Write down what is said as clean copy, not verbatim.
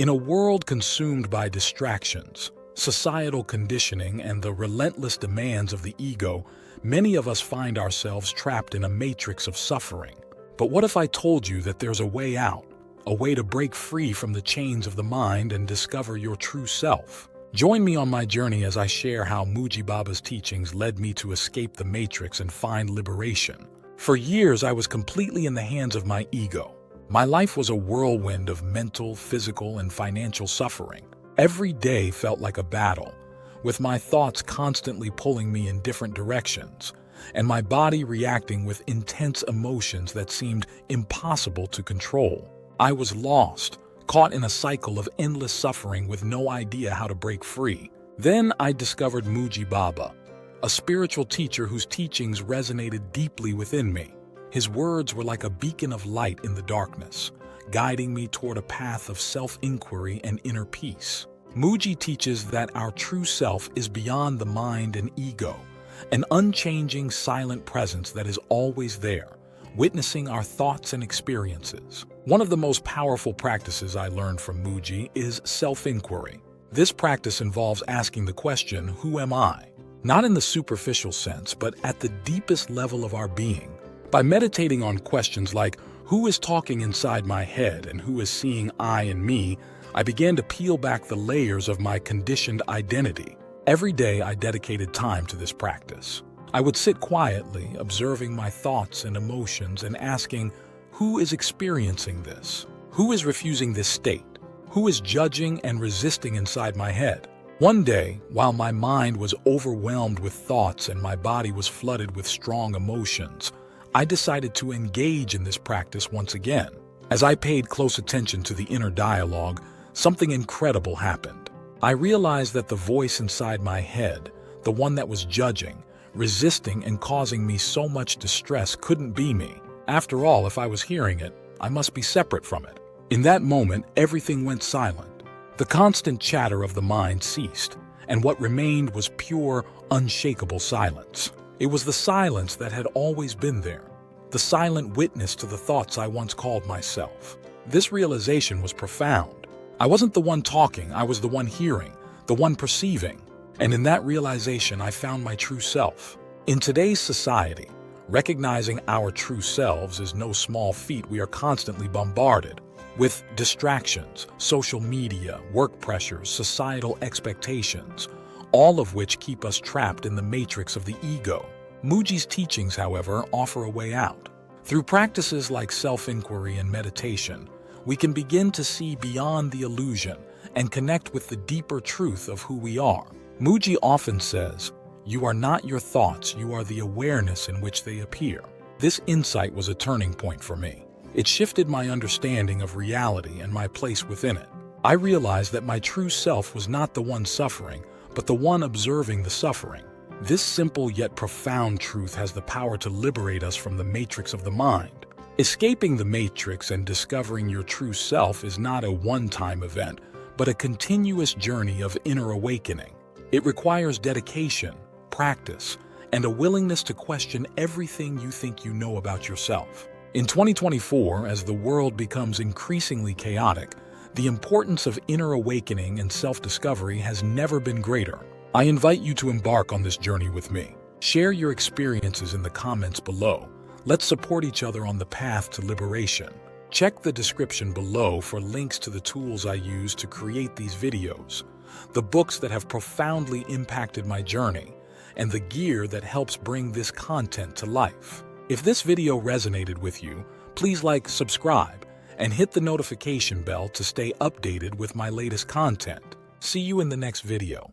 In a world consumed by distractions, societal conditioning, and the relentless demands of the ego, many of us find ourselves trapped in a matrix of suffering. But what if I told you that there's a way out, a way to break free from the chains of the mind and discover your true self? Join me on my journey as I share how Mooji Baba's teachings led me to escape the matrix and find liberation. For years, I was completely in the hands of my ego. My life was a whirlwind of mental, physical, and financial suffering. Every day felt like a battle, with my thoughts constantly pulling me in different directions, and my body reacting with intense emotions that seemed impossible to control. I was lost, caught in a cycle of endless suffering with no idea how to break free. Then I discovered Mooji Baba, a spiritual teacher whose teachings resonated deeply within me. His words were like a beacon of light in the darkness, guiding me toward a path of self-inquiry and inner peace. Mooji teaches that our true self is beyond the mind and ego, an unchanging, silent presence that is always there, witnessing our thoughts and experiences. One of the most powerful practices I learned from Mooji is self-inquiry. This practice involves asking the question, "Who am I?" Not in the superficial sense, but at the deepest level of our being. By meditating on questions like, who is talking inside my head and who is seeing I in me, I began to peel back the layers of my conditioned identity. Every day I dedicated time to this practice. I would sit quietly, observing my thoughts and emotions and asking, who is experiencing this? Who is refusing this state? Who is judging and resisting inside my head? One day, while my mind was overwhelmed with thoughts and my body was flooded with strong emotions, I decided to engage in this practice once again. As I paid close attention to the inner dialogue, something incredible happened. I realized that the voice inside my head, the one that was judging, resisting, and causing me so much distress, couldn't be me. After all, if I was hearing it, I must be separate from it. In that moment, everything went silent. The constant chatter of the mind ceased, and what remained was pure, unshakable silence. It was the silence that had always been there, the silent witness to the thoughts I once called myself. This realization was profound. I wasn't the one talking, I was the one hearing, the one perceiving. And in that realization, I found my true self. In today's society, recognizing our true selves is no small feat. We are constantly bombarded with distractions, social media, work pressures, societal expectations, all of which keep us trapped in the matrix of the ego. Mooji's teachings, however, offer a way out. Through practices like self-inquiry and meditation, we can begin to see beyond the illusion and connect with the deeper truth of who we are. Mooji often says, "You are not your thoughts, you are the awareness in which they appear." This insight was a turning point for me. It shifted my understanding of reality and my place within it. I realized that my true self was not the one suffering, but the one observing the suffering. This simple yet profound truth has the power to liberate us from the matrix of the mind. Escaping the matrix and discovering your true self is not a one-time event, but a continuous journey of inner awakening. It requires dedication, practice, and a willingness to question everything you think you know about yourself. In 2024, as the world becomes increasingly chaotic, the importance of inner awakening and self-discovery has never been greater. I invite you to embark on this journey with me. Share your experiences in the comments below. Let's support each other on the path to liberation. Check the description below for links to the tools I use to create these videos, the books that have profoundly impacted my journey, and the gear that helps bring this content to life. If this video resonated with you, please like, subscribe, and hit the notification bell to stay updated with my latest content. See you in the next video.